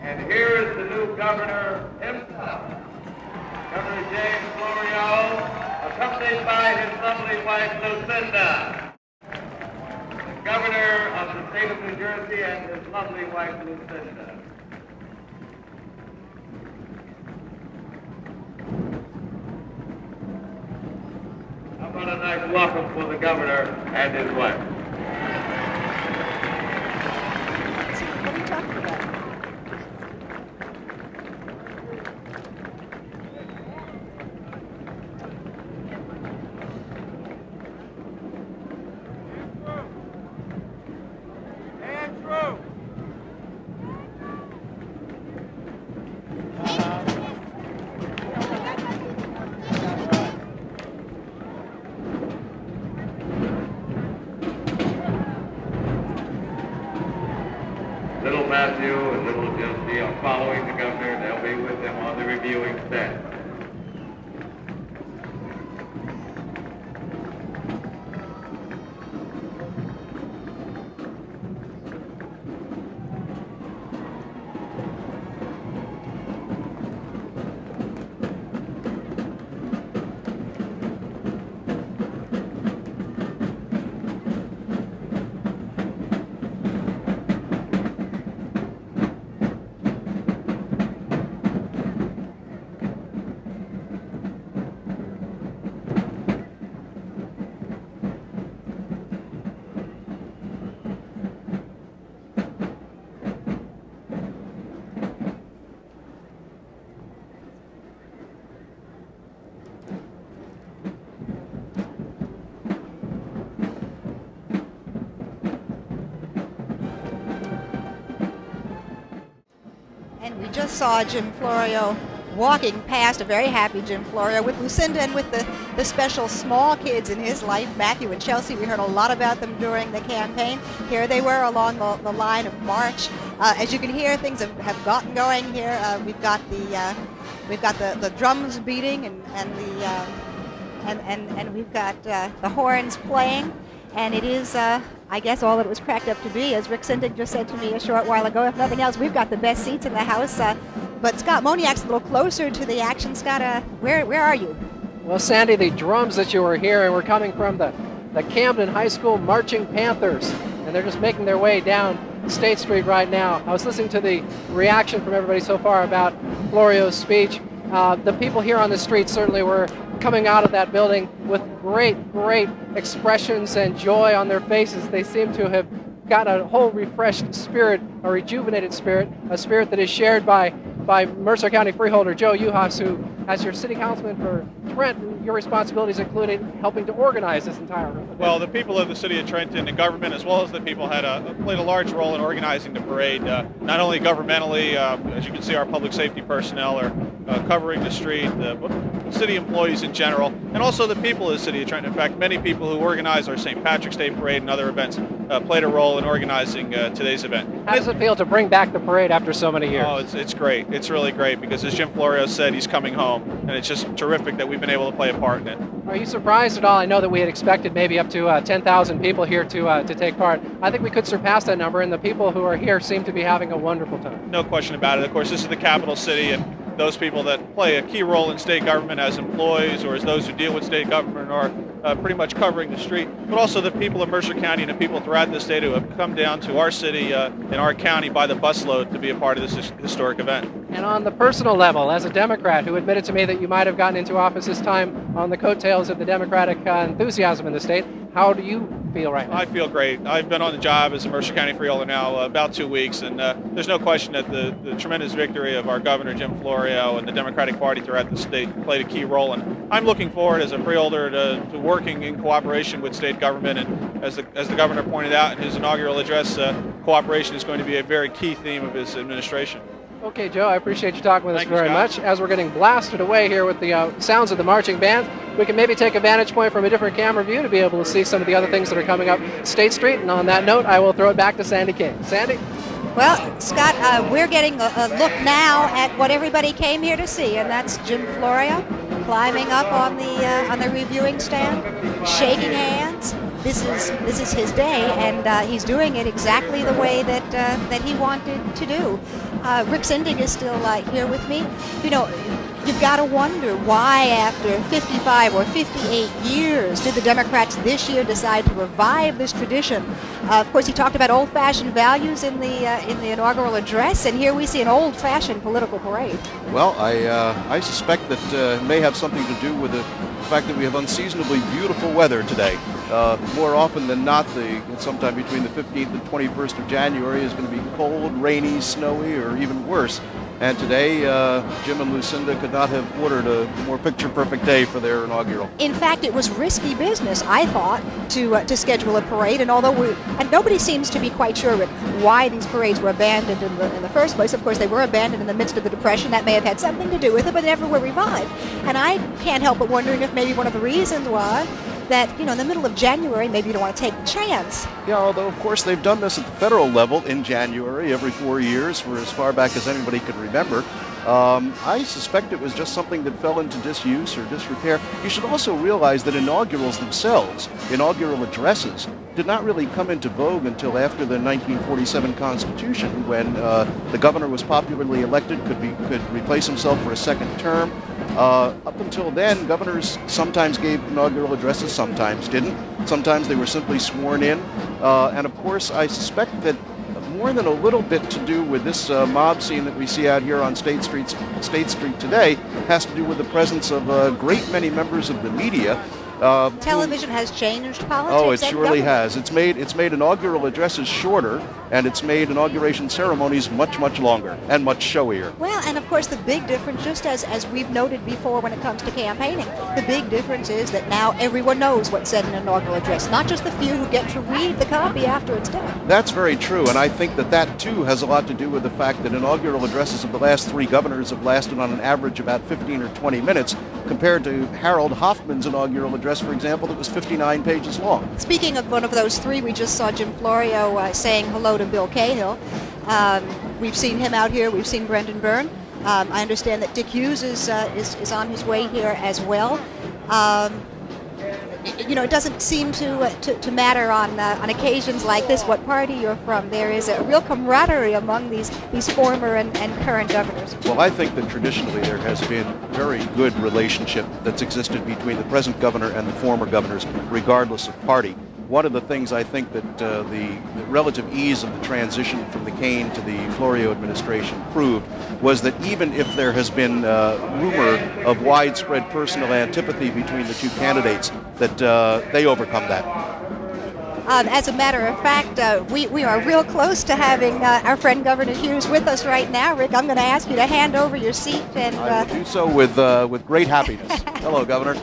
And here is the new governor himself, Governor Jim Florio, accompanied by his lovely wife, Lucinda. The governor of the state of New Jersey and his lovely wife, Lucinda. How about a nice welcome for the governor and his wife? What are you talking about? Little Matthew and little Jesse are following the governor. They'll be with him on the reviewing stand. And we just saw Jim Florio walking past, a very happy Jim Florio, with Lucinda and with the special small kids in his life, Matthew and Chelsea. We heard a lot about them during the campaign. Here they were along the line of march. As you can hear, things have gotten going here. We've got the drums beating and we've got the horns playing. And it is, I guess, all it was cracked up to be. As Rick Sindig just said to me a short while ago, if nothing else, we've got the best seats in the House. But Scott Moniak's a little closer to the action. Scott, where are you? Well, Sandy, the drums that you were hearing were coming from the Camden High School Marching Panthers, and they're just making their way down State Street right now. I was listening to the reaction from everybody so far about Florio's speech. The people here on the street certainly were coming out of that building with great expressions and joy on their faces. They seem to have got a whole refreshed spirit, a rejuvenated spirit, a spirit that is shared by Mercer County Freeholder Joe Uhas, who, as your city councilman for Trenton, your responsibilities included helping to organize this entire event. Well, the people of the city of Trenton and government, as well as the people, played a large role in organizing the parade. Not only governmentally, as you can see, our public safety personnel are covering the street, city employees in general, and also the people of the city of Trenton. In fact, many people who organize our St. Patrick's Day parade and other events played a role in organizing today's event. How does it feel to bring back the parade after so many years? Oh, it's great. It's really great because, as Jim Florio said, he's coming home, and it's just terrific that we've been able to play a part in it. Are you surprised at all? I know that we had expected maybe up to 10,000 people here to take part. I think we could surpass that number, and the people who are here seem to be having a wonderful time. No question about it. Of course, this is the capital city, and those people that play a key role in state government as employees or as those who deal with state government are pretty much covering the street, but also the people of Mercer County and the people throughout the state who have come down to our city and our county by the busload to be a part of this historic event. And on the personal level, as a Democrat who admitted to me that you might have gotten into office this time on the coattails of the Democratic enthusiasm in the state, how do you feel right now? I feel great. I've been on the job as a Mercer County Freeholder now about 2 weeks, and there's no question that the tremendous victory of our Governor Jim Florio and the Democratic Party throughout the state played a key role. And I'm looking forward as a freeholder to working in cooperation with state government. And as the governor pointed out in his inaugural address, cooperation is going to be a very key theme of his administration. Okay, Joe, I appreciate you talking with us Thank you, very Scott. much. As we're getting blasted away here with the sounds of the marching band, we can maybe take a vantage point from a different camera view to be able to see some of the other things that are coming up State Street. And on that note, I will throw it back to Sandy King. Sandy? Well, Scott, we're getting a look now at what everybody came here to see, and that's Jim Florio climbing up on the reviewing stand, shaking hands. this is his day, and he's doing it exactly the way that he wanted to do. Rick Sinding is still here with me. You know, you've got to wonder why, after 55 or 58 years, did the Democrats this year decide to revive this tradition? Of course, he talked about old-fashioned values in the inaugural address, and here we see an old-fashioned political parade. Well, I suspect that it may have something to do with the fact that we have unseasonably beautiful weather today. More often than not, sometime between the 15th and 21st of January is going to be cold, rainy, snowy, or even worse. And today, Jim and Lucinda could not have ordered a more picture-perfect day for their inaugural. In fact, it was risky business, I thought, to schedule a parade. And although nobody seems to be quite sure, Rick, why these parades were abandoned in the first place. Of course, they were abandoned in the midst of the Depression. That may have had something to do with it, but they never were revived. And I can't help but wondering if maybe one of the reasons was that, you know, in the middle of January, maybe you don't want to take the chance. Yeah, although, of course, they've done this at the federal level in January every 4 years for as far back as anybody could remember. I suspect it was just something that fell into disuse or disrepair. You should also realize that inaugurals themselves, inaugural addresses, did not really come into vogue until after the 1947 Constitution, when the governor was popularly elected, could replace himself for a second term. Up until then, governors sometimes gave inaugural addresses, sometimes didn't. Sometimes they were simply sworn in. And of course, I suspect that more than a little bit to do with this mob scene that we see out here on State Street today has to do with the presence of a great many members of the media. Television has changed politics. Oh, it surely has. It's made inaugural addresses shorter, and it's made inauguration ceremonies much, much longer and much showier. Well, and of course the big difference, just as we've noted before when it comes to campaigning, the big difference is that now everyone knows what's said in an inaugural address, not just the few who get to read the copy after it's done. That's very true, and I think that too has a lot to do with the fact that inaugural addresses of the last three governors have lasted on an average about 15 or 20 minutes, compared to Harold Hoffman's inaugural address, for example, that was 59 pages long. Speaking of one of those three, we just saw Jim Florio saying hello to Bill Cahill. We've seen him out here. We've seen Brendan Byrne. I understand that Dick Hughes is on his way here as well. You know, it doesn't seem to matter on occasions like this what party you're from. There is a real camaraderie among these former and current governors. Well, I think that traditionally there has been very good relationship that's existed between the present governor and the former governors, regardless of party. One of the things I think that the relative ease of the transition from the Kane to the Florio administration proved was that even if there has been rumor of widespread personal antipathy between the two candidates, that they overcome that. As a matter of fact, we are real close to having our friend Governor Hughes with us right now. Rick, I'm going to ask you to hand over your seat. And I will do so with great happiness. Hello, Governor.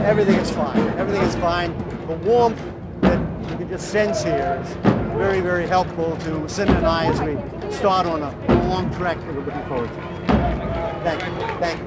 Everything is fine. Everything is fine. The warmth that you can just sense here is very, very helpful to Lucinda and I as we start on a long trek that we're looking forward to. Thank you. Thank you.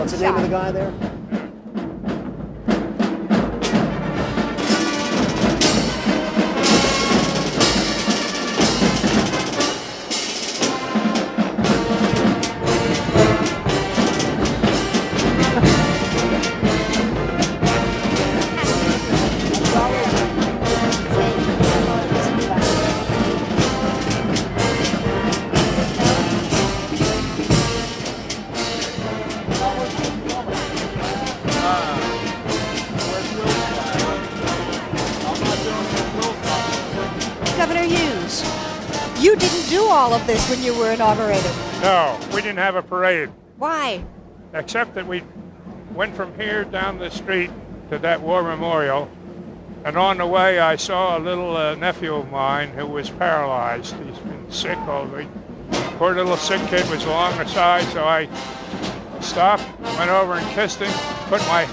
What's the name of the guy there? Governor Hughes, you didn't do all of this when you were inaugurated. No, we didn't have a parade, Why? except that we went from here down the street to that war memorial, and on the way I saw a little nephew of mine who was paralyzed. He's been sick all week. Poor little sick kid was along the side, so I stopped, went over and kissed him, put my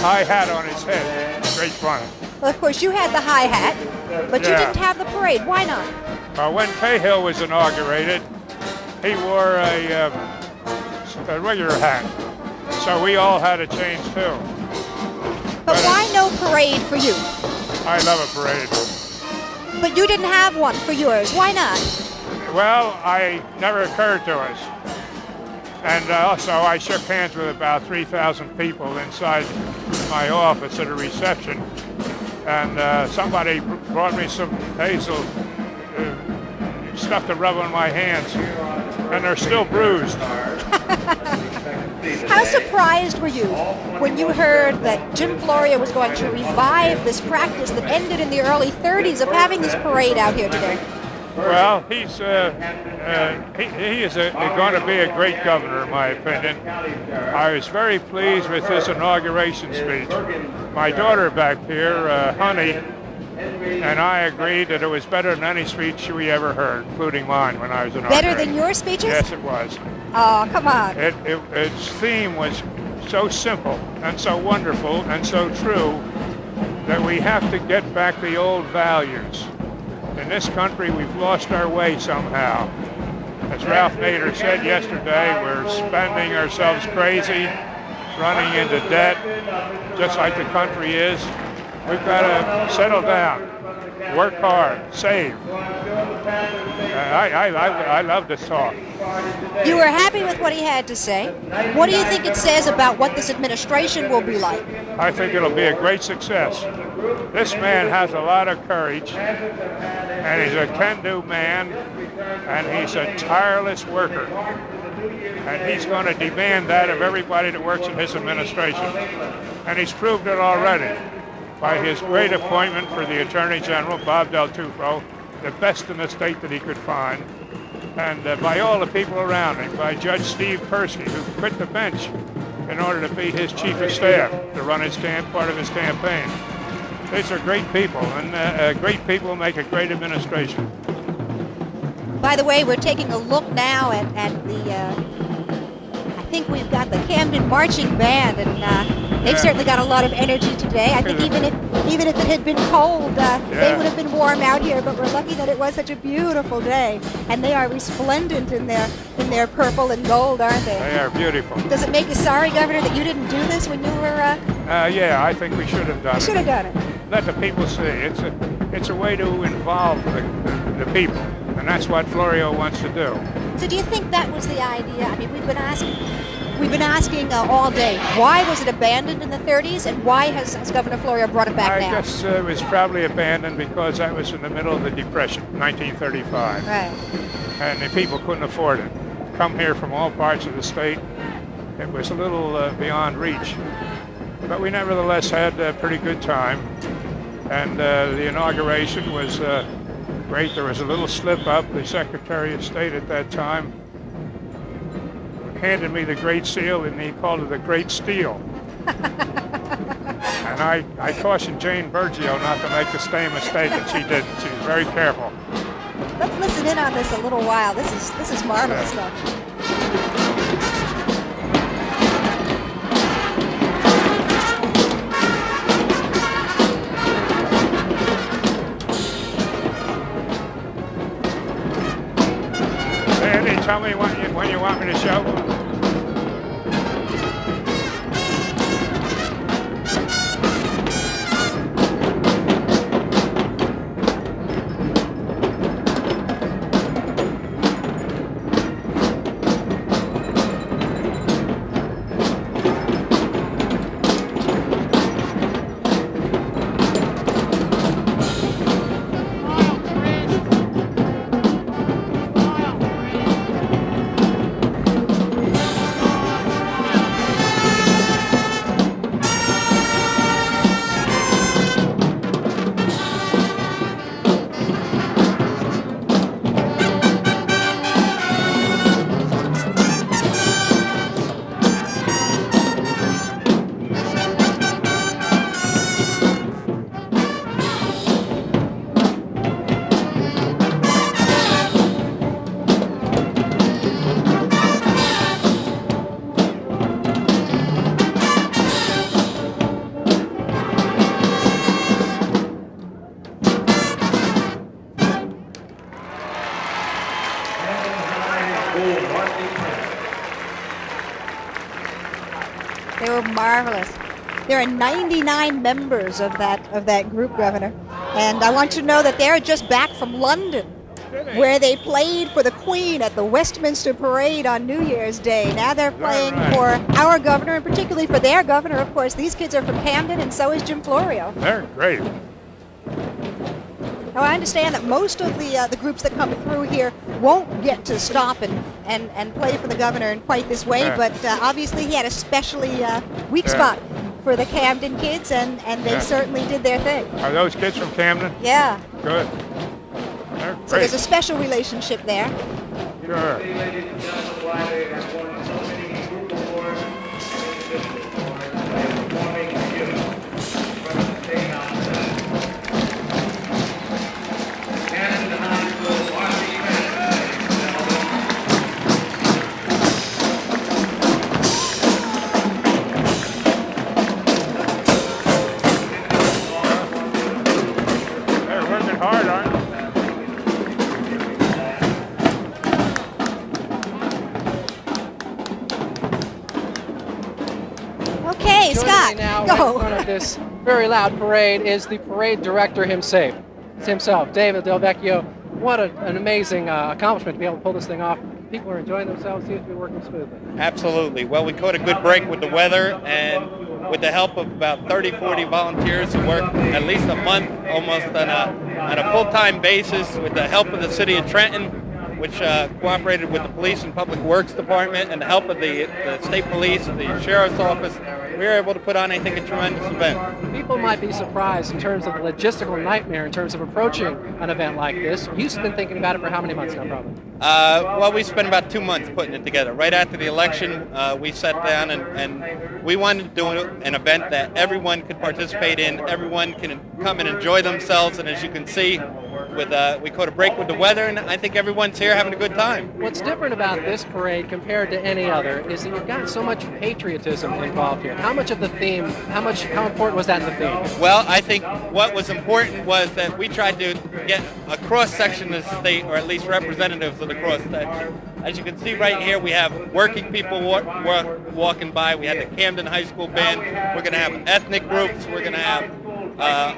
high hat on his head. Great fun. Well, of course, you had the high hat, but you Yeah. didn't have the parade. Why not? When Cahill was inaugurated, he wore a regular hat, so we all had a change too. But why no parade for you? I love a parade. But you didn't have one for yours. Why not? Well, I never occurred to us. And also, I shook hands with about 3,000 people inside my office at a reception. And somebody brought me some hazel stuff to rub on my hands, and they're still bruised. How surprised were you when you heard that Jim Florio was going to revive this practice that ended in the early 30s of having this parade out here today? Well, he is going to be a great governor, in my opinion. I was very pleased with his inauguration speech. My daughter back here, Honey, and I agreed that it was better than any speech we ever heard, including mine when I was inaugurated. Better than your speeches? Yes, it was. Oh, come on. Its theme was so simple and so wonderful and so true that we have to get back the old values. In this country, we've lost our way somehow. As Ralph Nader said yesterday, we're spending ourselves crazy, running into debt, just like the country is. We've got to settle down, work hard, save. I love this talk. You were happy with what he had to say. What do you think it says about what this administration will be like? I think it'll be a great success. This man has a lot of courage, and he's a can-do man, and he's a tireless worker. And he's going to demand that of everybody that works in his administration. And he's proved it already by his great appointment for the Attorney General, Bob Del Tufo, the best in the state that he could find, and by all the people around him, by Judge Steve Persky, who quit the bench in order to be his chief of staff to run his part of his campaign. These are great people, and great people make a great administration. By the way, we're taking a look now at the, I think we've got the Camden Marching Band, and they've certainly got a lot of energy today. I think even if it had been cold, they would have been warm out here, but we're lucky that it was such a beautiful day. And they are resplendent in their purple and gold, aren't they? They are beautiful. Does it make you sorry, Governor, that you didn't do this when you were... Yeah, I think we should have done You it. should have done it. Let the people see. It's a way to involve the people, and that's what Florio wants to do. So do you think that was the idea? I mean, we've been asking all day, why was it abandoned in the 30s, and why has Governor Florio brought it back now? I guess it was probably abandoned because that was in the middle of the Depression, 1935. Right. And the people couldn't afford it. Come here from all parts of the state. It was a little beyond reach. But we nevertheless had a pretty good time. And the inauguration was great. There was a little slip up. The Secretary of State at that time handed me the Great Seal, and he called it the Great Steal. And I cautioned Jane Bergio not to make the same mistake, and she didn't. She was very careful. Let's listen in on this a little while. This is marvelous stuff. Andy, tell me when you want me to show. They were marvelous. There are 99 members of that group, Governor, and I want you to know that they're just back from London, where they played for the Queen at the Westminster Parade on New Year's Day. Now they're playing for our governor, and particularly for their governor, of course. These kids are from Camden, and so is Jim Florio. They're great. Now, I understand that most of the groups that come through here won't get to stop and play for the governor in quite this way, but obviously he had a specially weak spot for the Camden kids, and they certainly did their thing. Are those kids from Camden? Yeah. Good. They're great. So there's a special relationship there. Sure. Ladies and gentlemen, why they have won so many group awards and individual awards by performing you from the state outside. Cannon High School marching band, ladies and gentlemen. They're working hard, aren't they? Okay, Joining Scott, me now go. in front of this very loud parade is the parade director himself, David Del Vecchio. What an amazing accomplishment to be able to pull this thing off. People are enjoying themselves, seems to be working smoothly. Absolutely. Well, we caught a good break with the weather, and with the help of about 30, 40 volunteers who work at least a month almost on a full-time basis with the help of the city of Trenton, which cooperated with the Police and Public Works Department, and the help of the state police, the sheriff's office, we were able to put on, I think, a tremendous event. People might be surprised in terms of the logistical nightmare in terms of approaching an event like this. You've been thinking about it for how many months now, probably? Well, we spent about 2 months putting it together. Right after the election, we sat down and we wanted to do an event that everyone could participate in, everyone can come and enjoy themselves, and as you can see, we caught a break with the weather, and I think everyone's here having a good time. What's different about this parade compared to any other is that you've got so much patriotism involved here. How much of the theme, how important was that in the theme? Well, I think what was important was that we tried to get a cross-section of the state, or at least representatives of the cross-section. As you can see right here, we have working people walking by. We had the Camden High School band. We're going to have ethnic groups. We're going to have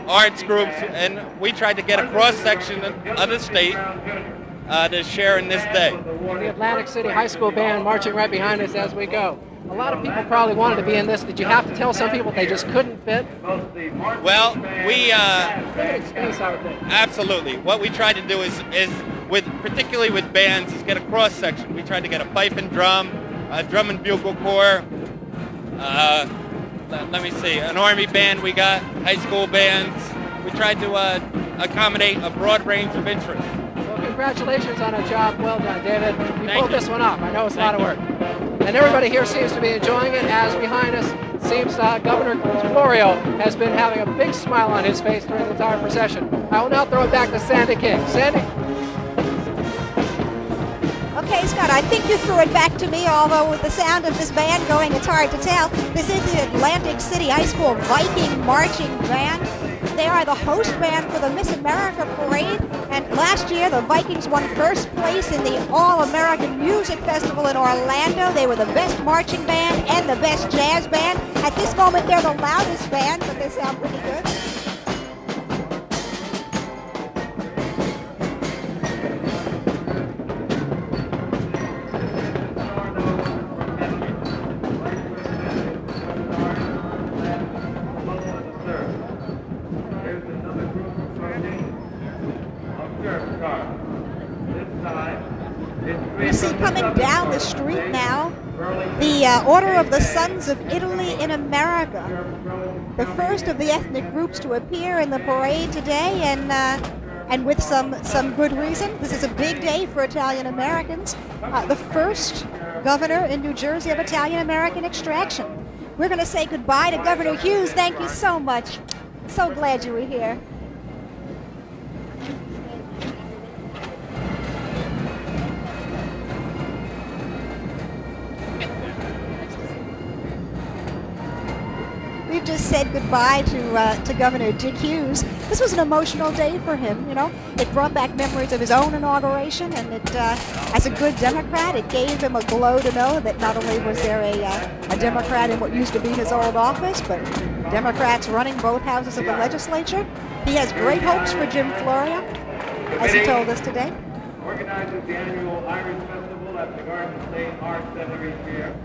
arts groups, and we tried to get a cross-section of the state to share in this day. The Atlantic City High School band marching right behind us as we go. A lot of people probably wanted to be in this. Did you have to tell some people they just couldn't fit? Well, we space, I would think. absolutely. What we tried to do is particularly with bands, is get a cross-section. We tried to get a pipe and drum, a drum and bugle corps, let me see, an army band we got, high school bands. We tried to accommodate a broad range of interests. Well, congratulations on a job well done, David. You pulled this one off. I know it's a lot of work. Thank And everybody here seems to be enjoying it, as behind us seems Governor Florio has been having a big smile on his face during the entire procession. I will now throw it back to Sandy King. Sandy? Okay, Scott, I think you threw it back to me, although with the sound of this band going, it's hard to tell. This is the Atlantic City High School Viking Marching Band. They are the host band for the Miss America Parade, and last year the Vikings won first place in the All-American Music Festival in Orlando. They were the best marching band and the best jazz band. At this moment, they're the loudest band, but they sound pretty good. You see coming down the street now, the Order of the Sons of Italy in America, the first of the ethnic groups to appear in the parade today, and with some good reason. This is a big day for Italian Americans. The first governor in New Jersey of Italian American extraction. We're going to say goodbye to Governor Hughes. Thank you so much. So glad you were here. we've just said goodbye to Governor Dick Hughes. This was an emotional day for him, you know. It brought back memories of his own inauguration, and it, as a good Democrat, it gave him a glow to know that not only was there a Democrat in what used to be his old office, but Democrats running both houses of the legislature. He has great hopes for Jim Florio, as he told us today. Organizes the annual Irish Festival at the Garden State Arts Center each year.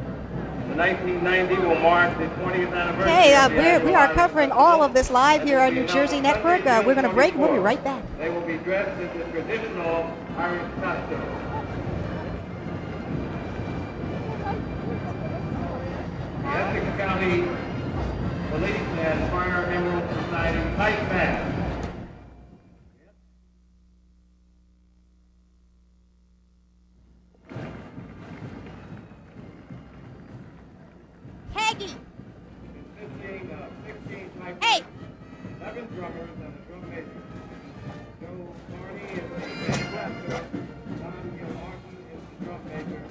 The 1990 will mark the 20th anniversary. Hey, we are covering all of this live here on New Jersey Network. We're going to break. We'll be right back. They will be dressed in the traditional Irish costume. The Essex County Police and Fire Emerald Society Pipe Band. Peggy! Consisting of 16 pipe Hey! 11 drummers and a drum major. Joe Carney is the band master. Don Gilmartin is the drum major.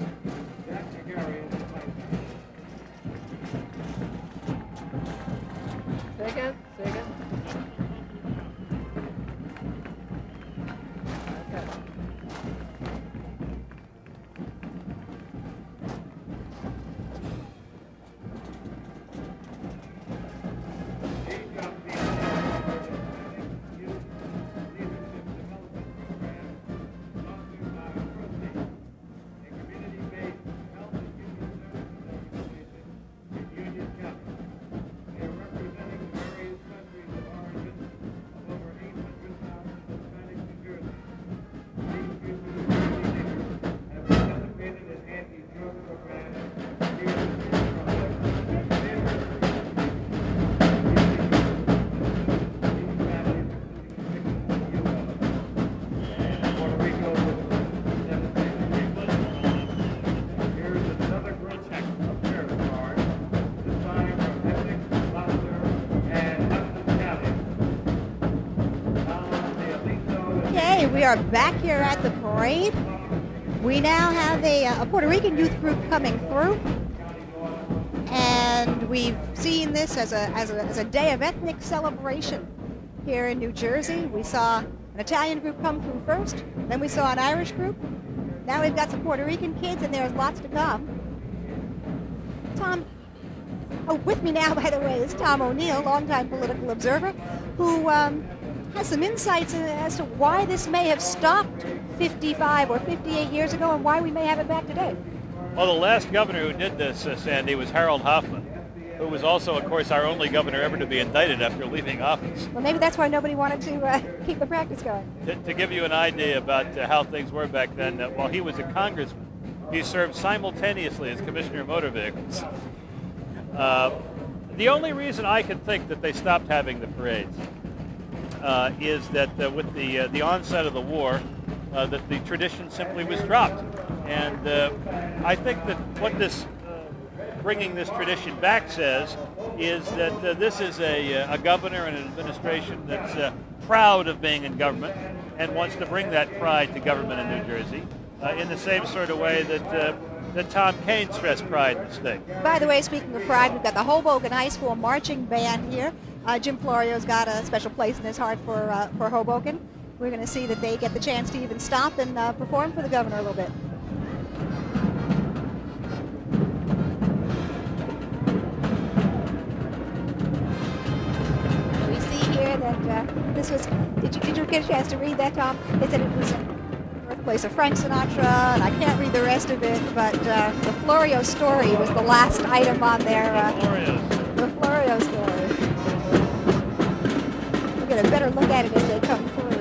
Jack McGarry is the pipe band. Say again. Say again. Okay. We are back here at the parade. We now have a Puerto Rican youth group coming through, and we've seen this as a day of ethnic celebration here in New Jersey. We saw an Italian group come through first, then we saw an Irish group. Now we've got some Puerto Rican kids, and there's lots to come. Tom, with me now, by the way, is Tom O'Neill, longtime political observer, who has some insights as to why this may have stopped 55 or 58 years ago and why we may have it back today. Well, the last governor who did this, Sandy, was Harold Hoffman, who was also, of course, our only governor ever to be indicted after leaving office. Well, maybe that's why nobody wanted to keep the practice going. To give you an idea about how things were back then, while he was a congressman, he served simultaneously as commissioner of motor vehicles. The only reason I can think that they stopped having the parades is that with the onset of the war, that the tradition simply was dropped. And I think that what this bringing this tradition back says is that this is a governor and an administration that's proud of being in government and wants to bring that pride to government in New Jersey in the same sort of way that Tom Kaine stressed pride in the state. By the way, speaking of pride, we've got the Hoboken High School marching band here. Jim Florio's got a special place in his heart for Hoboken. We're going to see that they get the chance to even stop and perform for the governor a little bit. We see here that this was, did you get a chance to read that, Tom? They said it was the birthplace of Frank Sinatra, and I can't read the rest of it, but the Florio story was the last item on there. The Florio story. Get a better look at it as they come through.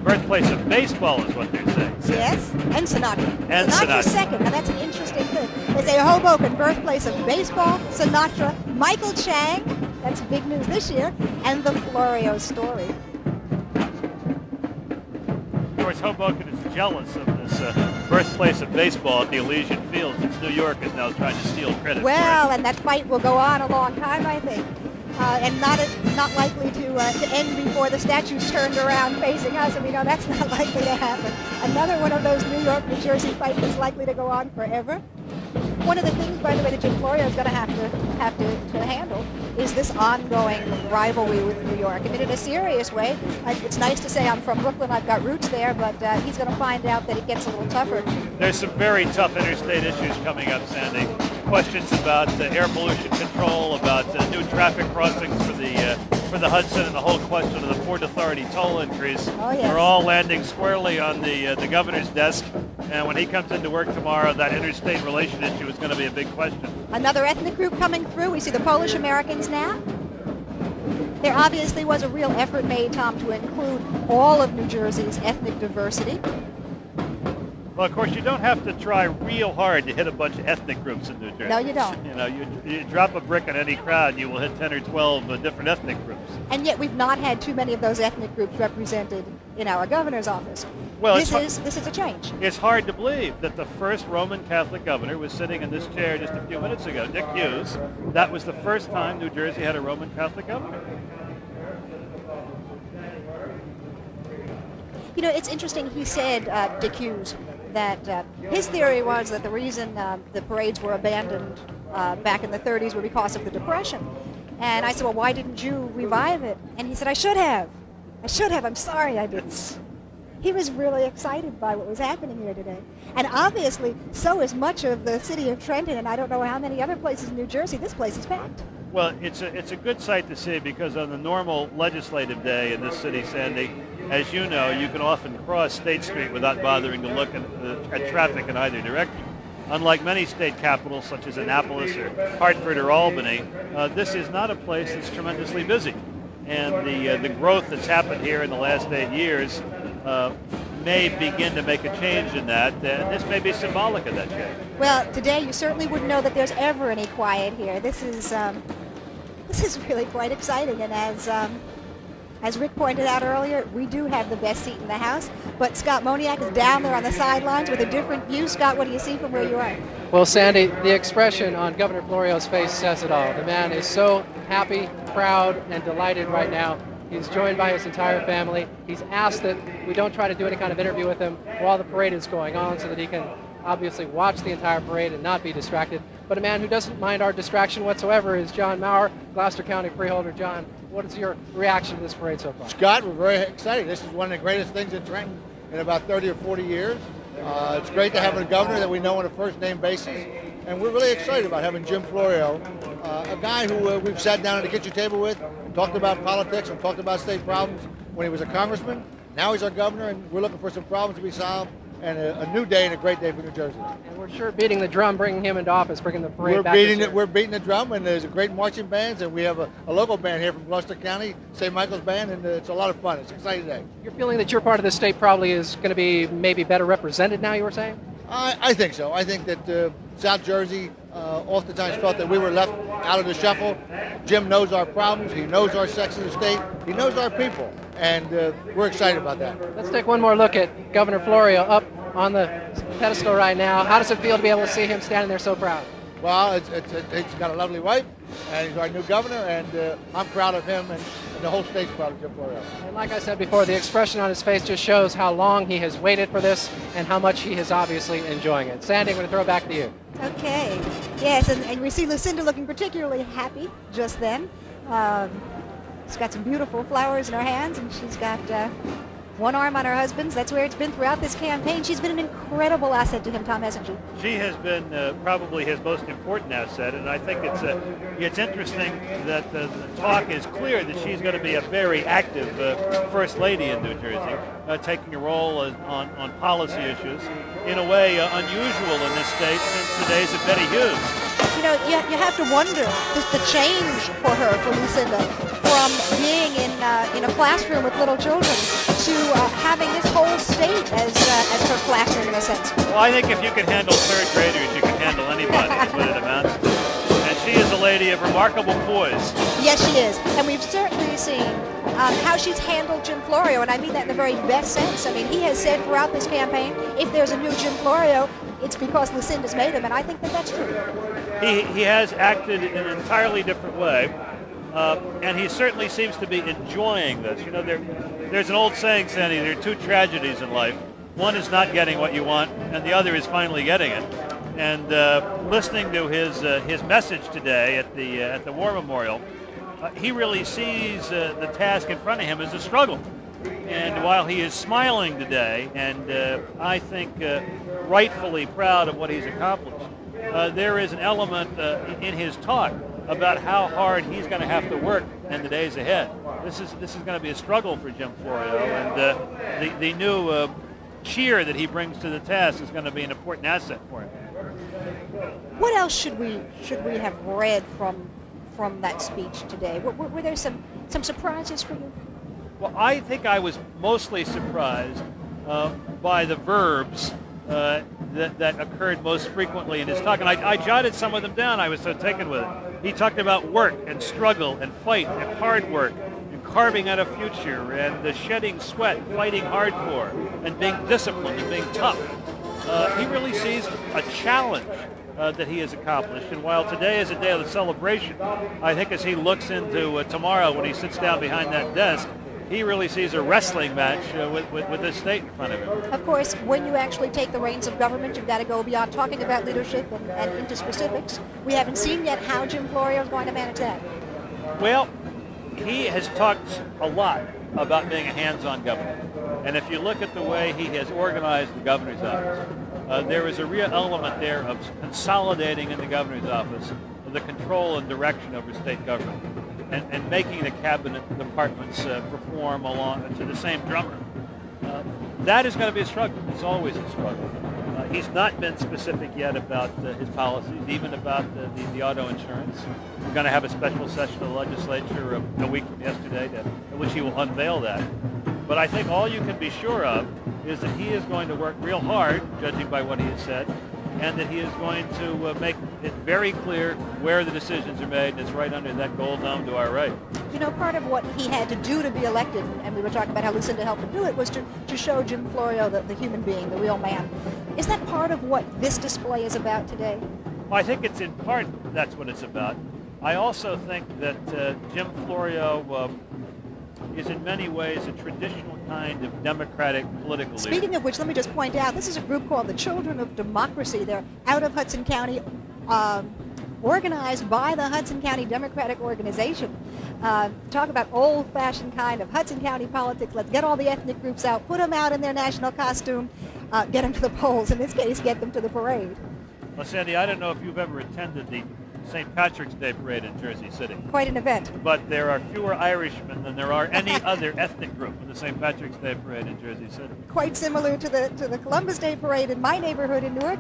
Birthplace of baseball is what they're saying. Yes, and Sinatra. And Sinatra's Sinatra. second. Now that's an interesting thing. They say Hoboken, birthplace of baseball, Sinatra, Michael Chang, that's big news this year, and the Florio story. Of course, Hoboken is jealous of this birthplace of baseball at the Elysian Fields, since New York is now trying to steal credit Well, for it. and that fight will go on a long time, I think. And not likely to end before the statue's turned around facing us, and we know that's not likely to happen. Another one of those New York, New Jersey fights that's likely to go on forever. one of the things, by the way, that Jim Florio is going to have to handle is this ongoing rivalry with New York. I mean, in a serious way. It's nice to say I'm from Brooklyn, I've got roots there, but he's going to find out that it gets a little tougher. There's some very tough interstate issues coming up, Sandy. Questions about air pollution control, about new traffic crossings for the Hudson, and the whole question of the Port Authority toll increase. Oh, yes. Are all landing squarely on the governor's desk. And when he comes into work tomorrow, that interstate relation issue is going to be a big question. Another ethnic group coming through. We see the Polish Americans now. There obviously was a real effort made, Tom, to include all of New Jersey's ethnic diversity. Well, of course, you don't have to try real hard to hit a bunch of ethnic groups in New Jersey. No, you don't. You know, you drop a brick on any crowd, and you will hit 10 or 12 different ethnic groups. And yet we've not had too many of those ethnic groups represented in our governor's office. Well, this is a change. It's hard to believe that the first Roman Catholic governor was sitting in this chair just a few minutes ago, Dick Hughes. That was the first time New Jersey had a Roman Catholic governor. You know, it's interesting, he said, Dick Hughes, that his theory was that the reason the parades were abandoned back in the 30s were because of the Depression. And I said, well, why didn't you revive it? And he said, I should have. I'm sorry I didn't. He was really excited by what was happening here today. And obviously, so is much of the city of Trenton, and I don't know how many other places in New Jersey. This place is packed. Well, it's a good sight to see, because on the normal legislative day in this city, Sandy, as you know, you can often cross State Street without bothering to look at traffic in either direction. Unlike many state capitals such as Annapolis or Hartford or Albany, this is not a place that's tremendously busy. And the growth that's happened here in the last 8 years may begin to make a change in that, and this may be symbolic of that change. Well, today you certainly wouldn't know that there's ever any quiet here. This is really quite exciting, and as Rick pointed out earlier, we do have the best seat in the House, but Scott Moniak is down there on the sidelines with a different view. Scott, what do you see from where you are? Well, Sandy, the expression on Governor Florio's face says it all. The man is so happy, proud, and delighted right now. He's joined by his entire family. He's asked that we don't try to do any kind of interview with him while the parade is going on, so that he can obviously watch the entire parade and not be distracted. But a man who doesn't mind our distraction whatsoever is John Maurer, Gloucester County Freeholder. John, what is your reaction to this parade so far? Scott, we're very excited. This is one of the greatest things in Trenton in about 30 or 40 years. It's great to have a governor that we know on a first-name basis. And we're really excited about having Jim Florio, a guy who we've sat down at the kitchen table with, talked about politics and talked about state problems when he was a congressman. Now he's our governor, and we're looking for some problems to be solved, and a new day and a great day for New Jersey. And we're sure beating the drum, bringing him into office, bringing the parade back. We're beating the drum, and there's a great marching bands, and we have a local band here from Gloucester County, St. Michael's Band, and it's a lot of fun. It's an exciting day. You're feeling that your part of the state probably is going to be maybe better represented now, you were saying? I think so. I think that South Jersey oftentimes felt that we were left out of the shuffle. Jim knows our problems. He knows our section of the state. He knows our people, and we're excited about that. Let's take one more look at Governor Florio up on the pedestal right now. How does it feel to be able to see him standing there so proud? Well, he's got a lovely wife, and he's our new governor, and I'm proud of him, and the whole state's proud of Jim Florio. And like I said before, the expression on his face just shows how long he has waited for this and how much he is obviously enjoying it. Sandy, I'm going to throw it back to you. Okay. Yes, and we see Lucinda looking particularly happy just then. She's got some beautiful flowers in her hands, and she's got one arm on her husband's. That's where it's been throughout this campaign. She's been an incredible asset to him, Tom, hasn't she? She has been probably his most important asset, and I think it's interesting that the talk is clear that she's going to be a very active First Lady in New Jersey, taking a role on policy issues in a way unusual in this state since the days of Betty Hughes. You know, you have to wonder the change for her, for Lucinda, from being in a classroom with little children to having this whole state as her classroom in a sense. Well, I think if you can handle third graders, you can handle anybody, is what it amounts to. And she is a lady of remarkable poise. Yes, she is. And we've certainly seen how she's handled Jim Florio, and I mean that in the very best sense. I mean, he has said throughout this campaign, if there's a new Jim Florio, it's because Lucinda's made him, and I think that that's true. He has acted in an entirely different way, and he certainly seems to be enjoying this. You know, there's an old saying, Sandy, there are two tragedies in life. One is not getting what you want, and the other is finally getting it. And listening to his message today at the War Memorial, he really sees the task in front of him as a struggle. And while he is smiling today, and I think rightfully proud of what he's accomplished, there is an element in his talk about how hard he's going to have to work in the days ahead. This is going to be a struggle for Jim Florio, and the new cheer that he brings to the task is going to be an important asset for him. What else should we have read from that speech today? Were there some surprises for you? Well, I think I was mostly surprised by the verbs that occurred most frequently in his talk, and I jotted some of them down. I was so taken with it. He talked about work and struggle and fight and hard work and carving out a future and the shedding sweat, fighting hard for, and being disciplined and being tough. He really sees a challenge that he has accomplished. And while today is a day of the celebration, I think as he looks into tomorrow when he sits down behind that desk, he really sees a wrestling match with the state in front of him. Of course, when you actually take the reins of government, you've got to go beyond talking about leadership and into specifics. We haven't seen yet how Jim Florio is going to manage that. Well, he has talked a lot about being a hands-on governor. And if you look at the way he has organized the governor's office, there is a real element there of consolidating in the governor's office the control and direction over state government and making the cabinet departments perform along to the same drummer. That is going to be a struggle. It's always a struggle. He's not been specific yet about his policies, even about the auto insurance. We're going to have a special session of the legislature a week from yesterday in which he will unveil that. But I think all you can be sure of is that he is going to work real hard, judging by what he has said, and that he is going to make it very clear where the decisions are made, and it's right under that gold dome to our right. You know, part of what he had to do to be elected, and we were talking about how Lucinda helped him do it, was to show Jim Florio the human being, the real man. Is that part of what this display is about today? Well, I think it's in part that's what it's about. I also think that Jim Florio is in many ways a traditional kind of democratic political leader. Speaking of which, let me just point out, this is a group called the Children of Democracy. They're out of Hudson County, organized by the Hudson County Democratic Organization. Talk about old-fashioned kind of Hudson County politics. Let's get all the ethnic groups out, put them out in their national costume, get them to the polls. In this case, get them to the parade. Well, Sandy, I don't know if you've ever attended the St. Patrick's Day parade in Jersey City. Quite an event. But there are fewer Irishmen than there are any other ethnic group in the St. Patrick's Day parade in Jersey City. Quite similar to the Columbus Day parade in my neighborhood in Newark,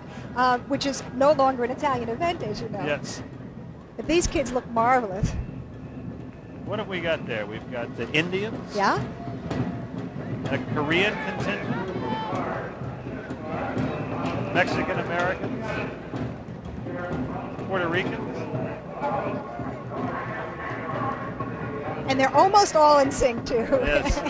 which is no longer an Italian event, as you know. Yes. But these kids look marvelous. What have we got there? We've got the Indians. Yeah? A Korean contingent. Mexican Americans. Puerto Ricans. And they're almost all in sync, too. Yes.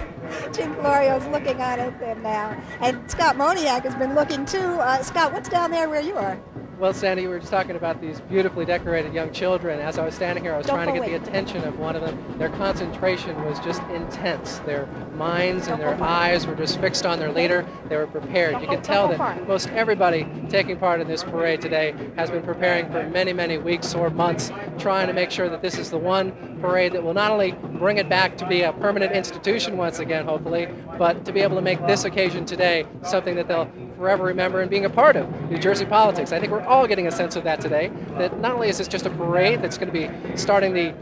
Jim Florio's looking on at them now. And Scott Moniak has been looking, too. Scott, what's down there where you are? Well, Sandy, we were just talking about these beautifully decorated young children. As I was standing here, I was trying to get the attention of one of them. Their concentration was just intense. Their minds and their eyes were just fixed on their leader. They were prepared. You can tell that most everybody taking part in this parade today has been preparing for many, many weeks or months, trying to make sure that this is the one parade that will not only bring it back to be a permanent institution once again, hopefully, but to be able to make this occasion today something that they'll forever remember and being a part of New Jersey politics. I think we're all getting a sense of that today, that not only is this just a parade that's going to be starting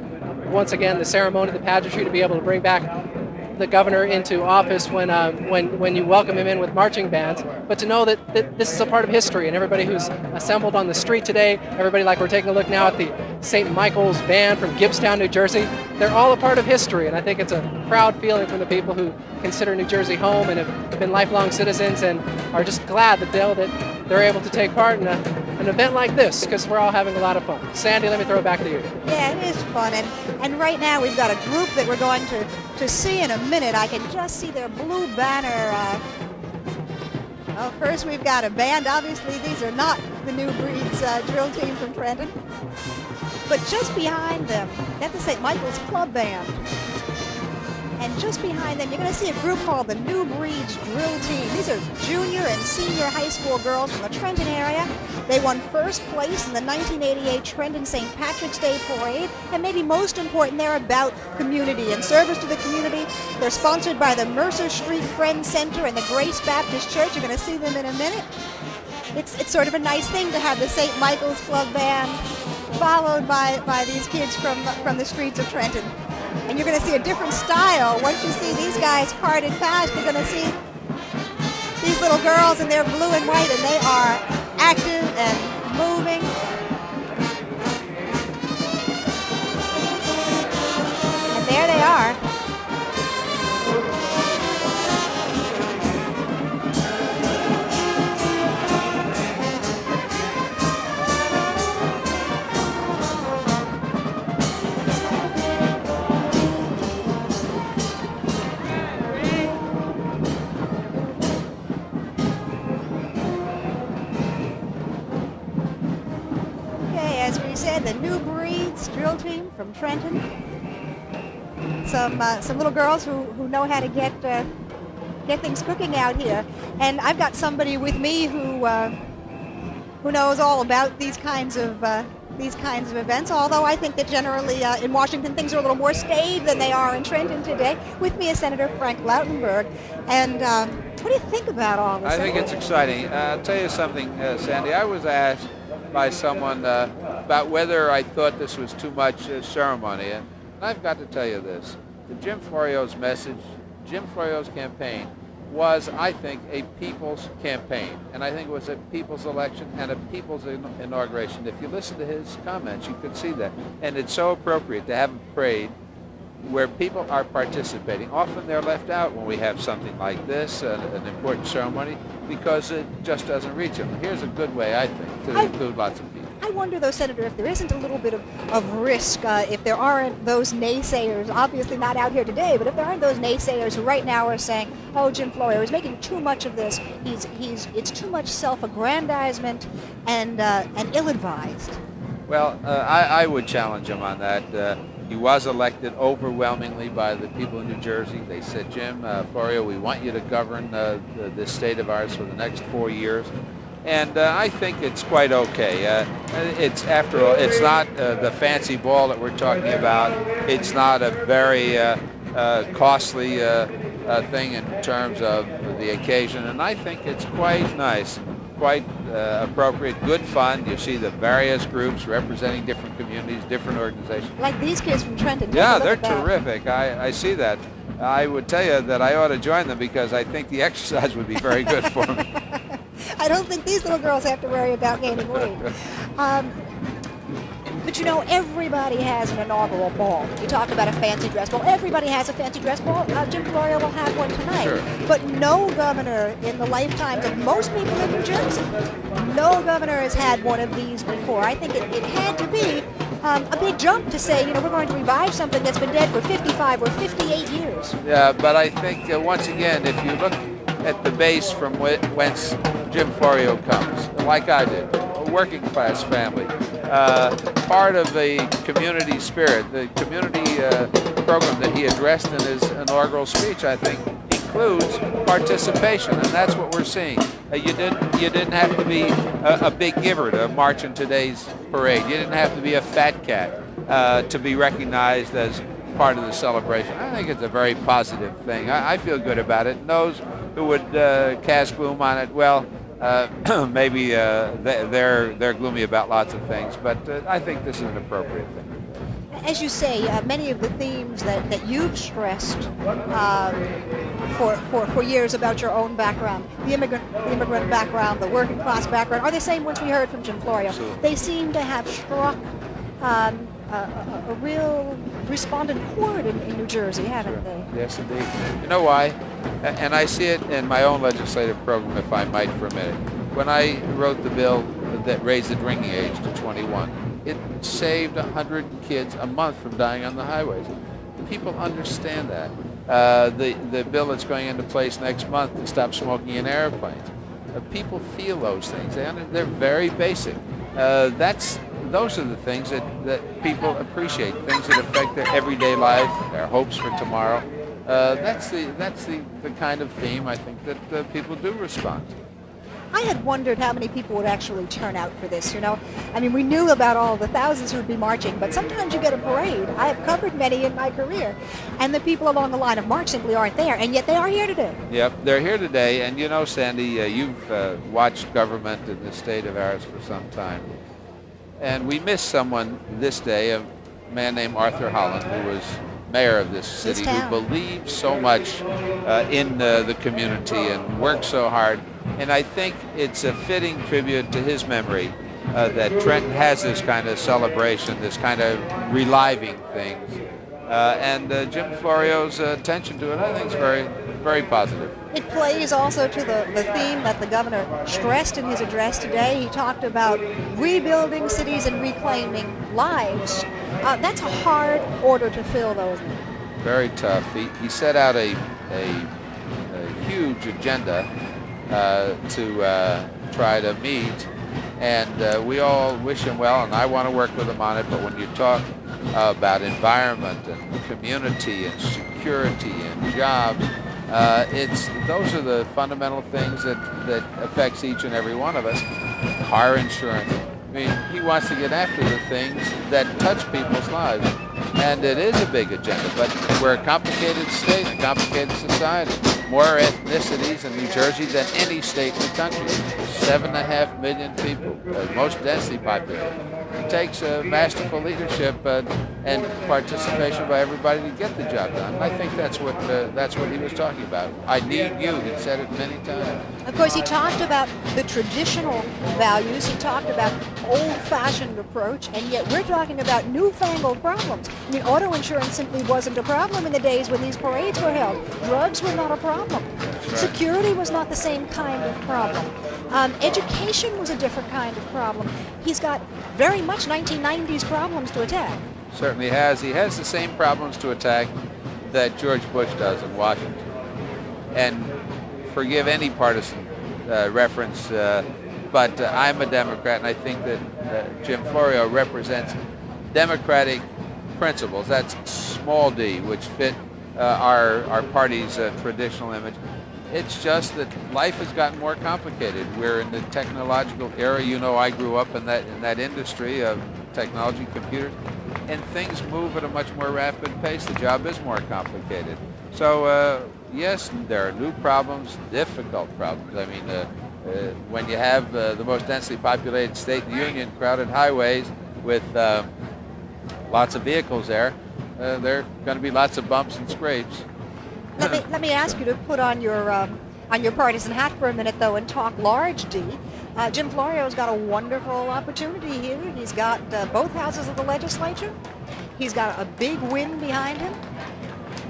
once again, the ceremony, the pageantry to be able to bring back the governor into office when you welcome him in with marching bands, but to know that this is a part of history, and everybody who's assembled on the street today, everybody like we're taking a look now at the St. Michael's Band from Gibbstown, New Jersey, they're all a part of history, and I think it's a proud feeling from the people who consider New Jersey home and have been lifelong citizens and are just glad that they're able to take part in an event like this, because we're all having a lot of fun. Sandy, let me throw it back to you. Yeah, it is fun, and right now we've got a group that we're going to see in a minute. I can just see their blue banner. Well, first we've got a band. Obviously, these are not the New Breeds drill team from Trenton. But just behind them, that's the St. Michael's Club Band. And just behind them, you're going to see a group called the New Breeds Drill Team. These are junior and senior high school girls from the Trenton area. They won first place in the 1988 Trenton St. Patrick's Day Parade. And maybe most important, they're about community and service to the community. They're sponsored by the Mercer Street Friends Center and the Grace Baptist Church. You're going to see them in a minute. It's sort of a nice thing to have the St. Michael's Club Band followed by these kids from the streets of Trenton. And you're going to see a different style. Once you see these guys carted past, you're going to see these little girls in their blue and white, and they are active and moving. And there they are. The New Breeds Drill Team from Trenton. Some little girls who know how to get things cooking out here. And I've got somebody with me who knows all about these kinds of events. Although I think that generally in Washington things are a little more staid than they are in Trenton today. With me is Senator Frank Lautenberg. And what do you think about all this? I think it's exciting. I'll tell you something, Sandy. I was asked by someone about whether I thought this was too much ceremony. And I've got to tell you this. Jim Florio's message, Jim Florio's campaign was, I think, a people's campaign. And I think it was a people's election and a people's inauguration. If you listen to his comments, you could see that. And it's so appropriate to have a parade where people are participating. Often they're left out when we have something like this, an important ceremony, because it just doesn't reach them. Here's a good way, I think, to include lots of people. I wonder, though, Senator, if there isn't a little bit of risk, if there aren't those naysayers, obviously not out here today, but if there aren't those naysayers who right now are saying, oh, Jim Florio is making too much of this, it's too much self-aggrandizement and ill-advised. Well, I would challenge him on that. He was elected overwhelmingly by the people in New Jersey. They said, Jim Florio, we want you to govern this state of ours for the next 4 years. And I think it's quite okay. It's, after all, it's not the fancy ball that we're talking about. It's not a very costly thing in terms of the occasion. And I think it's quite nice, quite appropriate, good fun. You see the various groups representing different communities, different organizations. Like these kids from Trenton. Yeah, they're terrific. I see that. I would tell you that I ought to join them because I think the exercise would be very good for me. I don't think these little girls have to worry about gaining weight. But you know, everybody has an inaugural ball. You talk about a fancy dress ball. Everybody has a fancy dress ball. Jim Florio will have one tonight. Sure. But no governor in the lifetimes of most people in New Jersey, no governor has had one of these before. I think it had to be a big jump to say, you know, we're going to revive something that's been dead for 55 or 58 years. Yeah, but I think, once again, if you look at the base from whence Jim Florio comes, like I did, a working class family, part of the community spirit, the community program that he addressed in his inaugural speech, I think, includes participation, and that's what we're seeing. You didn't have to be a big giver to march in today's parade. You didn't have to be a fat cat to be recognized as part of the celebration. I think it's a very positive thing. I feel good about it. And those who would cast gloom on it, well, maybe they're gloomy about lots of things, but I think this is an appropriate thing. As you say, many of the themes that you've stressed for years about your own background, the immigrant background, the working class background, are the same ones we heard from Jim Florio. Absolutely. They seem to have struck a real respondent chord in New Jersey, haven't they? Yes, indeed. You know why? And I see it in my own legislative program, if I might, for a minute. When I wrote the bill that raised the drinking age to 21, it saved 100 kids a month from dying on the highways. People understand that. The bill that's going into place next month to stop smoking in airplanes. People feel those things. They're very basic. Those are the things that people appreciate, things that affect their everyday life, their hopes for tomorrow. That's the kind of theme I think that people do respond to. I had wondered how many people would actually turn out for this, you know. I mean, we knew about all the thousands who would be marching, but sometimes you get a parade. I have covered many in my career, and the people along the line of march simply aren't there, and yet they are here today. Yep, they're here today, and you know, Sandy, you've watched government in the state of ours for some time, and we miss someone this day, a man named Arthur Holland, who was mayor of this city, who believed so much in the community and worked so hard. And I think it's a fitting tribute to his memory that Trenton has this kind of celebration, this kind of reliving things. And Jim Florio's attention to it, I think, is very, very positive. It plays also to the theme that the governor stressed in his address today. He talked about rebuilding cities and reclaiming lives. That's a hard order to fill, though, isn't it? Very tough. He set out a huge agenda to try to meet, and we all wish him well, and I want to work with him on it. But when you talk about environment and community and security and jobs, those are the fundamental things that affects each and every one of us. Car insurance. I mean, he wants to get after the things that touch people's lives. And it is a big agenda, but we're a complicated state, a complicated society. More ethnicities in New Jersey than any state in the country. 7.5 million people, most densely populated. It takes masterful leadership and participation by everybody to get the job done. And I think that's what he was talking about. I need you. He said it many times. Of course, he talked about the traditional values. He talked about old-fashioned approach, and yet we're talking about newfangled problems. I mean, auto insurance simply wasn't a problem in the days when these parades were held. Drugs were not a problem. Right. Security was not the same kind of problem. Education was a different kind of problem. He's got very much 1990s problems to attack. Certainly has. He has the same problems to attack that George Bush does in Washington. And forgive any partisan reference, but I'm a Democrat, and I think that Jim Florio represents democratic principles. That's small d, which fit our party's traditional image. It's just that life has gotten more complicated. We're in the technological era. You know, I grew up in that industry of technology, computers, and things move at a much more rapid pace. The job is more complicated. So yes, there are new problems, difficult problems. I mean, when you have the most densely populated state in the Union, crowded highways with lots of vehicles there are going to be lots of bumps and scrapes. Let me ask you to put on your partisan hat for a minute, though, and talk large D. Jim Florio's got a wonderful opportunity here. He's got both houses of the legislature. He's got a big win behind him.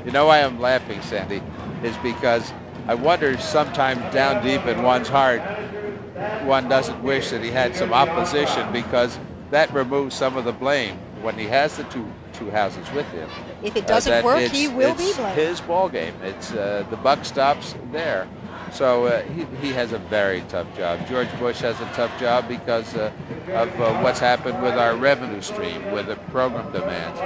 You know why I'm laughing, Sandy, is because I wonder sometimes down deep in one's heart, one doesn't wish that he had some opposition, because that removes some of the blame when he has the two houses with him. If it doesn't work, he will be blamed. It's his ball game. It's the buck stops there. So he has a very tough job. George Bush has a tough job because of what's happened with our revenue stream, with the program demands.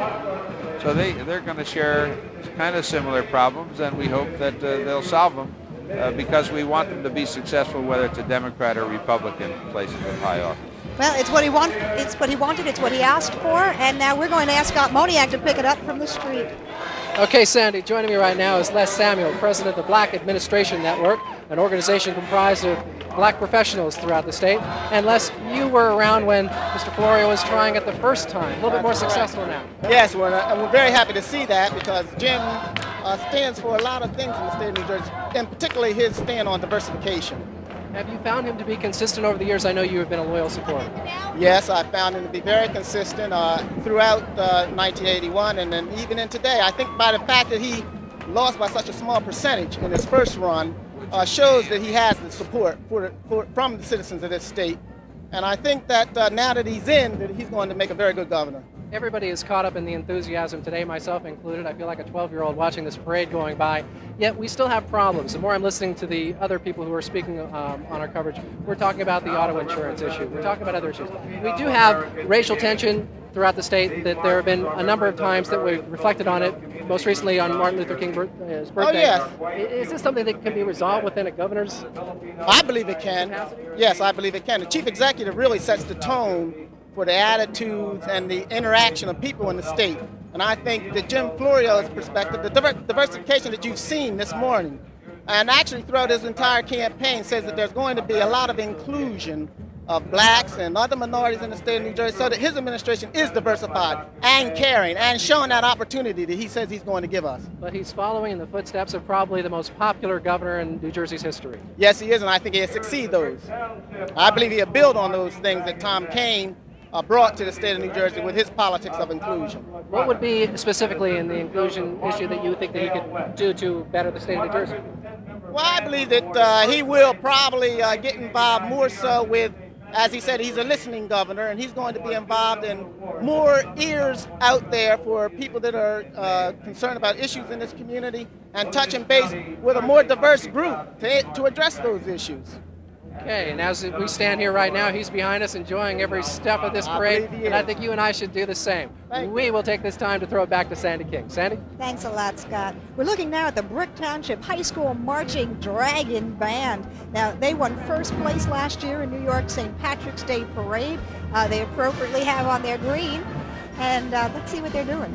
So they're going to share kind of similar problems, and we hope that they'll solve them because we want them to be successful, whether it's a Democrat or Republican places of high office. Well, it's what he wanted, it's what he asked for, and now we're going to ask Scott Moniak to pick it up from the street. Okay, Sandy, joining me right now is Les Samuel, president of the Black Administration Network, an organization comprised of black professionals throughout the state. And Les, you were around when Mr. Florio was trying it the first time, a little bit more successful now. Yes, we're very happy to see that, because Jim stands for a lot of things in the state of New Jersey, and particularly his stand on diversification. Have you found him to be consistent over the years? I know you have been a loyal supporter. Yes, I found him to be very consistent throughout 1981, and then even in today. I think by the fact that he lost by such a small percentage in his first run shows that he has the support from the citizens of this state. And I think that now that he's in, that he's going to make a very good governor. Everybody is caught up in the enthusiasm today, myself included. I feel like a 12-year-old watching this parade going by. Yet we still have problems. The more I'm listening to the other people who are speaking on our coverage, we're talking about the auto insurance issue. We're talking about other issues. We do have racial tension throughout the state that there have been a number of times that we've reflected on it, most recently on Martin Luther King's birthday. Oh, yes. Is this something that can be resolved within a governor's? I believe it can. Yes, I believe it can. The chief executive really sets the tone for the attitudes and the interaction of people in the state. And I think that Jim Florio's perspective, the diversification that you've seen this morning, and actually throughout his entire campaign, says that there's going to be a lot of inclusion of blacks and other minorities in the state of New Jersey, so that his administration is diversified and caring and showing that opportunity that he says he's going to give us. But he's following in the footsteps of probably the most popular governor in New Jersey's history. Yes, he is, and I think he'll succeed those. I believe he'll build on those things that Tom Kean brought to the state of New Jersey with his politics of inclusion. What would be specifically in the inclusion issue that you think that he could do to better the state of New Jersey? Well, I believe that he will probably get involved more so with, as he said, he's a listening governor, and he's going to be involved in more ears out there for people that are concerned about issues in this community, and touching base with a more diverse group to address those issues. Okay, and as we stand here right now, he's behind us enjoying every step of this parade, and I think you and I should do the same. We will take this time to throw it back to Sandy King. Sandy? Thanks a lot, Scott. We're looking now at the Brick Township High School Marching Dragon Band. Now, they won first place last year in New York St. Patrick's Day Parade. They appropriately have on their green, and let's see what they're doing.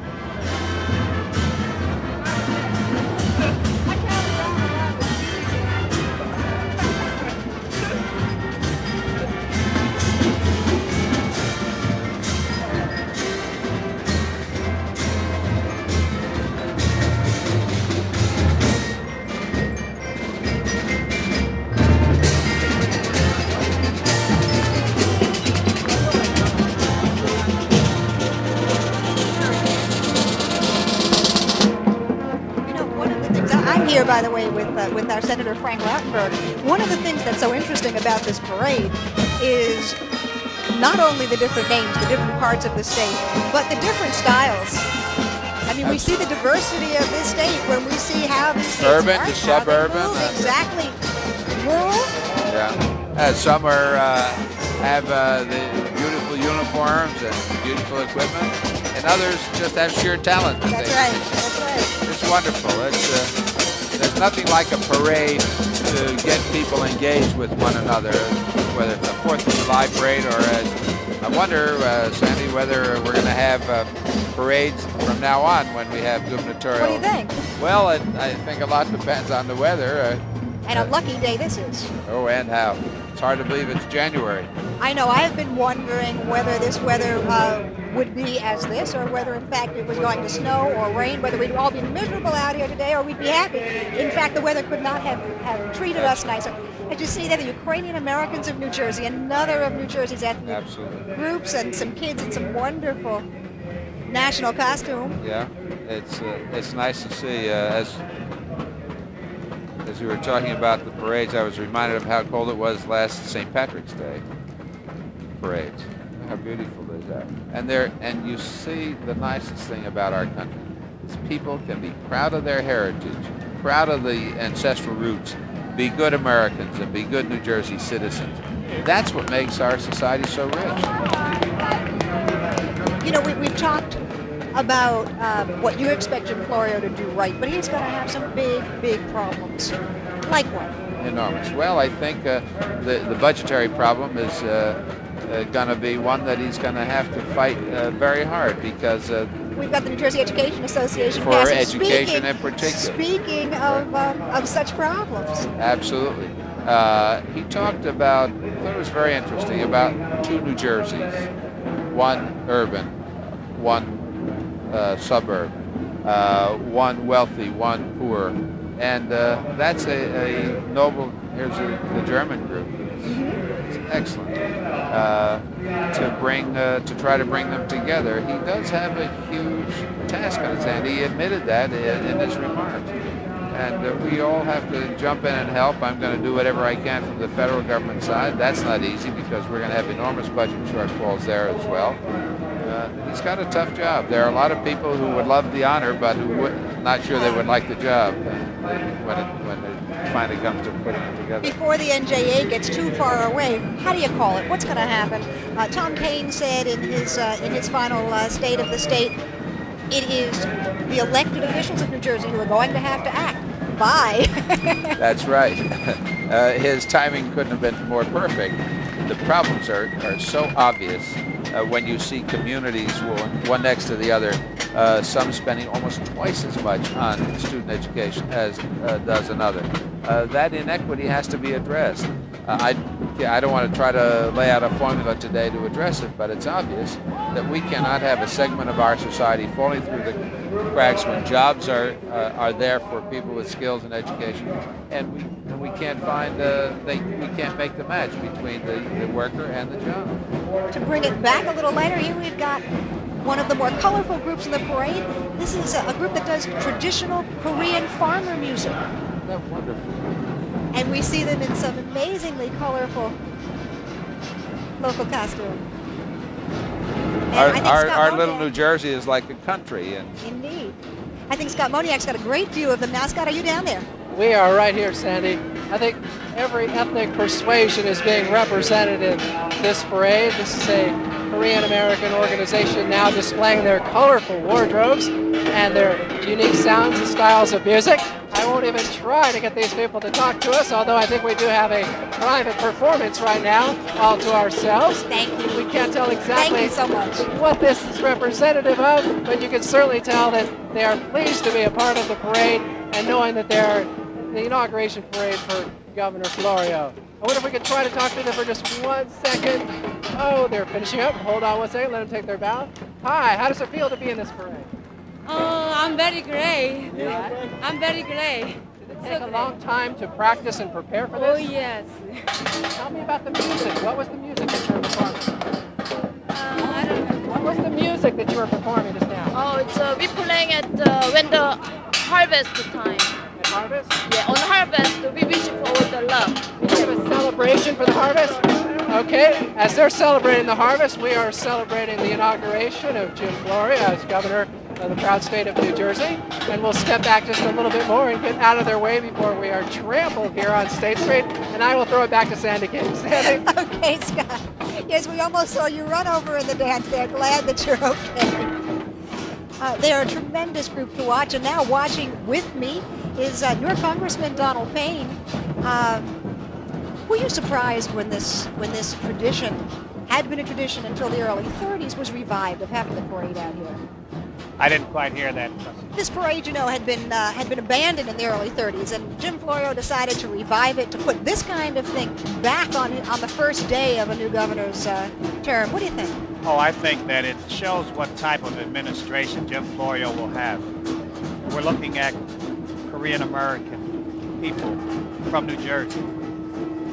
By the way, with our Senator Frank Lautenberg, one of the things that's so interesting about this parade is not only the different names, the different parts of the state, but the different styles. I mean, we see the diversity of this state when we see how these states urban march, to suburban, how they move, exactly. Rural. Yeah, some are have the beautiful uniforms and beautiful equipment, and others just have sheer talent. That's right. That's right. It's wonderful. There's nothing like a parade to get people engaged with one another, whether it's a 4th of July parade or I wonder, Sandy, whether we're going to have parades from now on when we have gubernatorial. What do you think? Well, I think a lot depends on the weather. And a lucky day this is. Oh, and how. It's hard to believe it's January. I know. I have been wondering whether this weather would be as this, or whether in fact it was going to snow or rain, whether we'd all be miserable out here today or we'd be happy. In fact, the weather could not have treated us nicer. As you see there, the Ukrainian Americans of New Jersey, another of New Jersey's ethnic groups, and some kids in some wonderful national costume. Yeah, it's nice to see. As we were talking about the parades, I was reminded of how cold it was last St. Patrick's Day parades. How beautiful is that? And you see the nicest thing about our country is people can be proud of their heritage, proud of the ancestral roots, be good Americans and be good New Jersey citizens. That's what makes our society so rich. You know, we've talked about what you expect Jim Florio to do right, but he's going to have some big problems. Like what? Enormous. Well, I think the budgetary problem is going to be one that he's going to have to fight very hard, because we've got the New Jersey Education Association for education in particular. Speaking of such problems. Absolutely. He talked about, I thought it was very interesting, about 2 New Jerseys, one urban, one suburb, one wealthy, one poor, and that's a noble. Here's the German group. It's excellent to try to bring them together. He does have a huge task on his hand. He admitted that in his remarks, and we all have to jump in and help. I'm going to do whatever I can from the federal government side. That's not easy, because we're going to have enormous budget shortfalls there as well. He's got a tough job. There are a lot of people who would love the honor, but who not sure they would like the job when finally comes to putting it together. Before the NJA gets too far away, how do you call it? What's going to happen? Tom Kaine said in his final State of the State, it is the elected officials of New Jersey who are going to have to act. Bye. That's right. His timing couldn't have been more perfect. The problems are so obvious when you see communities one next to the other, some spending almost twice as much on student education as does another. That inequity has to be addressed. I don't want to try to lay out a formula today to address it, but it's obvious that we cannot have a segment of our society falling through the cracks when jobs are there for people with skills and education, and we can't find we can't make the match between the worker and the job. To bring it back a little later, here we've got one of the more colorful groups in the parade. This is a group that does traditional Korean farmer music. That's wonderful. And we see them in some amazingly colorful local costumes. Our little New Jersey is like a country. Indeed. I think Scott Moniak's got a great view of them now. Scott, are you down there? We are right here, Sandy. I think every ethnic persuasion is being represented in this parade. This is a Korean-American organization now displaying their colorful wardrobes and their unique sounds and styles of music. I won't even try to get these people to talk to us, although I think we do have a private performance right now all to ourselves. Thank you. We can't tell exactly Thank you so much. what this is representative of, but you can certainly tell that they are pleased to be a part of the parade and knowing that they're the inauguration parade for Governor Florio. I wonder if we could try to talk to them for just 1 second. Oh, they're finishing up. Hold on 1 second. Let them take their bow. Hi, how does it feel to be in this parade? I'm very great. Yeah. I'm very great. Did it take a long time to practice and prepare for this? Oh, yes. Tell me about the music. What was the music that you were performing? I don't know. What was the music that you were performing just now? Oh, it's we playing at when the harvest time. At harvest? Yeah, on harvest we wish for all the love. We have a celebration for the harvest? Okay, as they're celebrating the harvest, we are celebrating the inauguration of Jim Florio as governor of the proud state of New Jersey. And we'll step back just a little bit more and get out of their way before we are trampled here on State Street. And I will throw it back to Sandy King. Sandy? Okay, Scott. Yes, we almost saw you run over in the dance there. Glad that you're okay. They're a tremendous group to watch. And now watching with me is your Congressman Donald Payne. Were you surprised when this tradition had been a tradition until the early 30s was revived of having the parade out here? I didn't quite hear that. This parade, you know, had been abandoned in the early 30s, and Jim Florio decided to revive it, to put this kind of thing back on the first day of a new governor's term. What do you think? Oh, I think that it shows what type of administration Jim Florio will have. We're looking at Korean American people from New Jersey.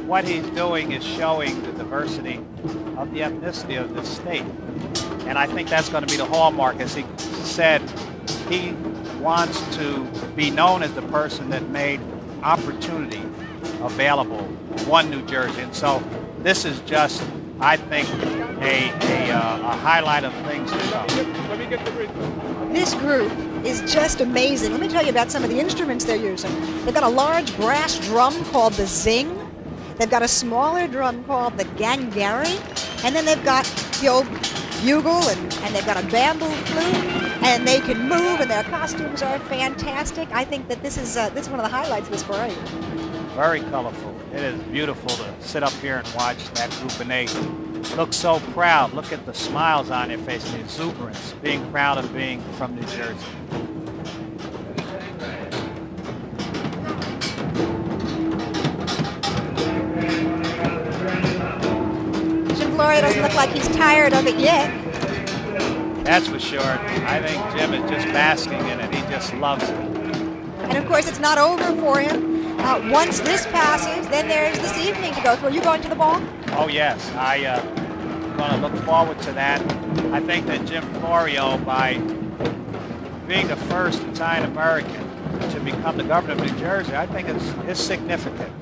What he's doing is showing the diversity of the ethnicity of this state. And I think that's going to be the hallmark. As he said, he wants to be known as the person that made opportunity available in one New Jersey. And so this is just, I think, a highlight of things to come. Let me get the group. This group is just amazing. Let me tell you about some of the instruments they're using. They've got a large brass drum called the zing. They've got a smaller drum called the gangari. And then they've got the old bugle, and they've got a bamboo flute, and they can move, and their costumes are fantastic. I think that this is one of the highlights of this parade. Very colorful. It is beautiful to sit up here and watch that group, and they look so proud. Look at the smiles on their face, the exuberance, being proud of being from New Jersey. Florio doesn't look like he's tired of it yet. That's for sure. I think Jim is just basking in it. He just loves it. And of course, it's not over for him. Once this passes, then there's this evening to go through. Are you going to the ball? Oh, yes. I'm going to look forward to that. I think that Jim Florio, by being the first Italian American to become the governor of New Jersey, I think it's significant.